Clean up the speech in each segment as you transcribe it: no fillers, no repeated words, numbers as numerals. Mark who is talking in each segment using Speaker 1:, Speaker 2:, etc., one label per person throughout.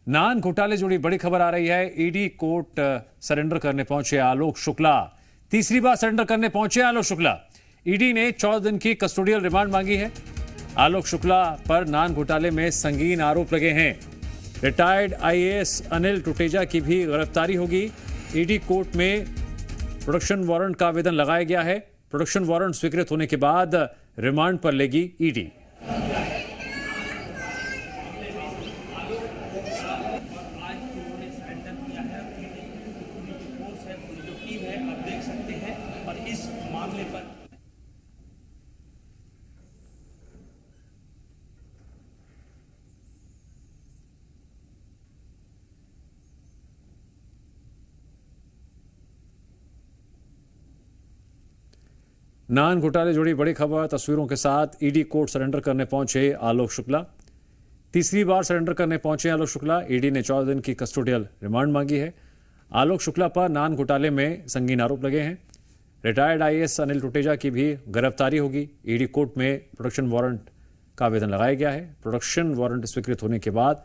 Speaker 1: नान घोटाले जुड़ी बड़ी खबर आ रही है। ईडी कोर्ट सरेंडर करने पहुंचे आलोक शुक्ला। तीसरी बार सरेंडर करने पहुंचे आलोक शुक्ला। ईडी ने 14 दिन की कस्टोडियल रिमांड मांगी है। आलोक शुक्ला पर नान घोटाले में संगीन आरोप लगे हैं। रिटायर्ड आईएएस अनिल टुटेजा की भी गिरफ्तारी होगी। ईडी कोर्ट में प्रोडक्शन वारंट का आवेदन लगाया गया है। प्रोडक्शन वारंट स्वीकृत होने के बाद रिमांड पर लेगी ईडी। नान घोटाले जुड़ी बड़ी खबर तस्वीरों के साथ। ईडी कोर्ट सरेंडर करने पहुंचे आलोक शुक्ला। तीसरी बार सरेंडर करने पहुंचे आलोक शुक्ला। ईडी ने 14 दिन की कस्टोडियल रिमांड मांगी है। आलोक शुक्ला पर नान घोटाले में संगीन आरोप लगे हैं। रिटायर्ड आईएएस अनिल टुटेजा की भी गिरफ्तारी होगी। ईडी कोर्ट में प्रोडक्शन वारंट का आवेदन लगाया गया है। प्रोडक्शन वारंट स्वीकृत होने के बाद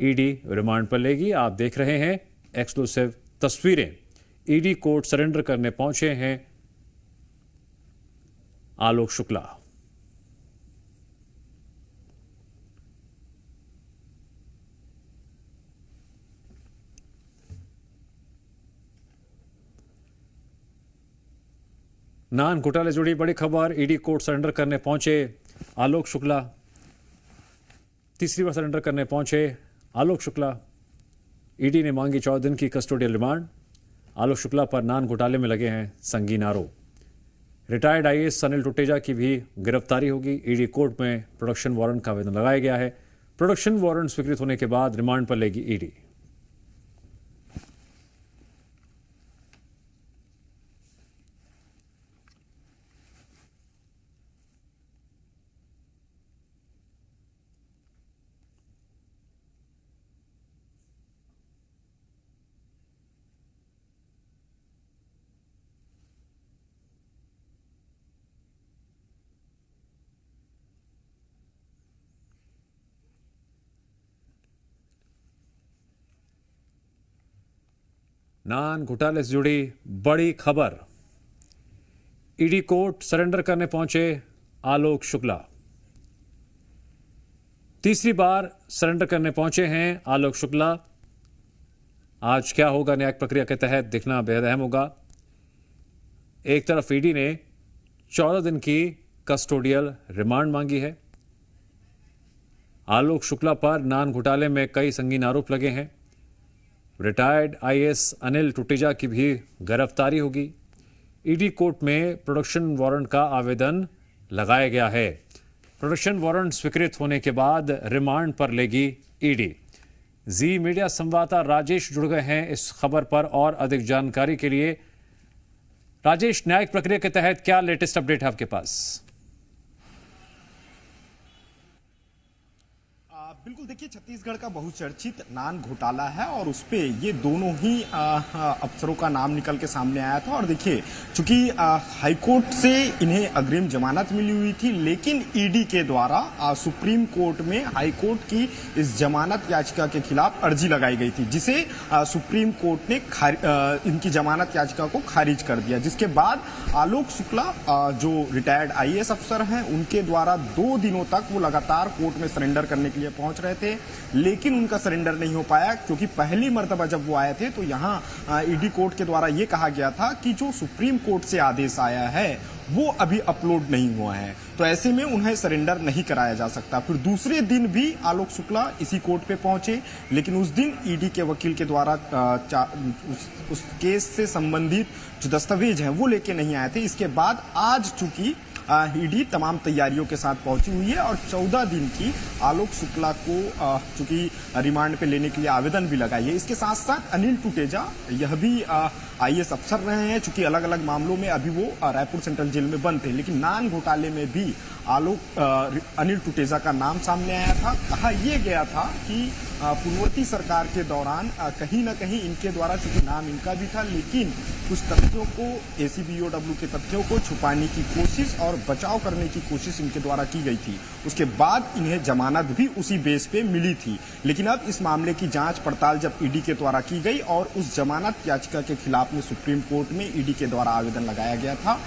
Speaker 1: ईडी रिमांड पर लेगी। आप देख रहे हैं एक्सक्लूसिव तस्वीरें। ईडी कोर्ट सरेंडर करने पहुंचे हैं आलोक शुक्ला। नान घोटाले जुड़ी बड़ी खबर। ईडी कोर्ट सरेंडर करने पहुंचे आलोक शुक्ला। तीसरी बार सरेंडर करने पहुंचे आलोक शुक्ला। ईडी ने मांगी 14 दिन की कस्टोडियल रिमांड। आलोक शुक्ला पर नान घोटाले में लगे हैं संगीन आरोप। रिटायर्ड आईएएस अनिल टुटेजा की भी गिरफ्तारी होगी। ईडी कोर्ट में प्रोडक्शन वारंट का आवेदन लगाया गया है। प्रोडक्शन वारंट स्वीकृत होने के बाद रिमांड पर लेगी ईडी। नान घोटाले से जुड़ी बड़ी खबर। ईडी कोर्ट सरेंडर करने पहुंचे आलोक शुक्ला। तीसरी बार सरेंडर करने पहुंचे हैं आलोक शुक्ला। आज क्या होगा न्यायिक प्रक्रिया के तहत देखना बेहद अहम होगा। एक तरफ ईडी ने 14 दिन की कस्टोडियल रिमांड मांगी है। आलोक शुक्ला पर नान घोटाले में कई संगीन आरोप लगे हैं। रिटायर्ड आईएएस अनिल टुटेजा की भी गिरफ्तारी होगी। ईडी कोर्ट में प्रोडक्शन वारंट का आवेदन लगाया गया है। प्रोडक्शन वारंट स्वीकृत होने के बाद रिमांड पर लेगी ईडी। जी मीडिया संवाददाता राजेश जुड़ गए हैं इस खबर पर और अधिक जानकारी के लिए। राजेश, न्यायिक प्रक्रिया के तहत क्या लेटेस्ट अपडेट है आपके पास?
Speaker 2: बिल्कुल, देखिए, छत्तीसगढ़ का बहुचर्चित नान घोटाला है और उस पे ये दोनों ही अफसरों का नाम निकल के सामने आया था। और देखिए, चूंकि हाईकोर्ट से इन्हें अग्रिम जमानत मिली हुई थी, लेकिन ईडी के द्वारा सुप्रीम कोर्ट में हाईकोर्ट की इस जमानत याचिका के खिलाफ अर्जी लगाई गई थी, जिसे सुप्रीम कोर्ट ने इनकी जमानत याचिका को खारिज कर दिया। जिसके बाद आलोक शुक्ला, जो रिटायर्ड आईएएस अफसर हैं, उनके द्वारा 2 दिनों तक वो लगातार कोर्ट में सरेंडर करने के लिए पहुंच रहे थे, लेकिन उनका सरेंडर नहीं हो पाया, क्योंकि पहली मर्तबा जब वो आए थे तो यहां ईडी कोर्ट के द्वारा ये कहा गया था कि जो सुप्रीम कोर्ट से आदेश आया है वो अभी अपलोड नहीं हुआ है, तो ऐसे में उन्हें सरेंडर नहीं कराया जा सकता। फिर दूसरे दिन भी आलोक शुक्ला इसी कोर्ट पे पहुंचे, लेकिन उस दिन ईडी के वकील के द्वारा उस केस से संबंधित जो दस्तावेज हैं वो लेके नहीं आए थे। इसके बाद आज चूंकि ईडी तमाम तैयारियों के साथ पहुंची हुई है और 14 दिन की आलोक शुक्ला को चूंकि रिमांड पे लेने के लिए आवेदन भी लगाई है। इसके साथ साथ अनिल टुटेजा, यह भी आईएएस अफसर रहे हैं, चूंकि अलग अलग मामलों में अभी वो रायपुर सेंट्रल जेल में बंद थे, लेकिन नान घोटाले में भी अनिल टुटेजा का नाम सामने आया था। कहा यह गया था कि पूर्ववर्ती सरकार के दौरान कहीं ना कहीं इनके द्वारा, चूंकि नाम इनका भी था, लेकिन कुछ तथ्यों को, ACBOW के तथ्यों को छुपाने की कोशिश और बचाव करने की कोशिश इनके द्वारा की गई थी। उसके बाद इन्हें जमानत भी उसी बेस पे मिली थी। लेकिन अब इस मामले की जांच पड़ताल जब ईडी के द्वारा की गई और उस जमानत याचिका के खिलाफ में सुप्रीम कोर्ट में ईडी के द्वारा आवेदन लगाया गया था,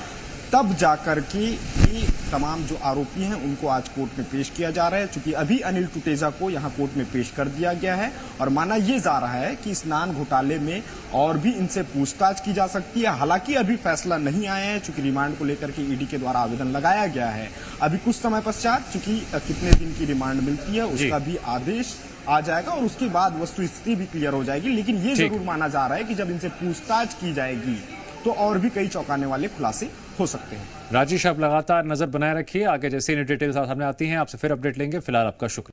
Speaker 2: तब जाकर के ये तमाम जो आरोपी हैं उनको आज कोर्ट में पेश किया जा रहा है। चूंकि अभी अनिल टुटेजा को यहां कोर्ट में पेश कर दिया गया है और माना यह जा रहा है कि इस नान घोटाले में और भी इनसे पूछताछ की जा सकती है। हालांकि अभी फैसला नहीं आया है, चूंकि रिमांड को लेकर के ईडी के द्वारा आवेदन लगाया गया है। अभी कुछ समय पश्चात चूंकि कितने दिन की रिमांड मिलती है उसका भी आदेश आ जाएगा और उसके बाद वस्तुस्थिति भी क्लियर हो जाएगी। लेकिन ये जरूर माना जा रहा है कि जब इनसे पूछताछ की जाएगी तो और भी कई चौंकाने वाले खुलासे हो सकते हैं।
Speaker 1: राजेश, आप लगातार नजर बनाए रखिए, आगे जैसे इन डिटेल्स सामने आती हैं आपसे फिर अपडेट लेंगे। फिलहाल आपका शुक्रिया।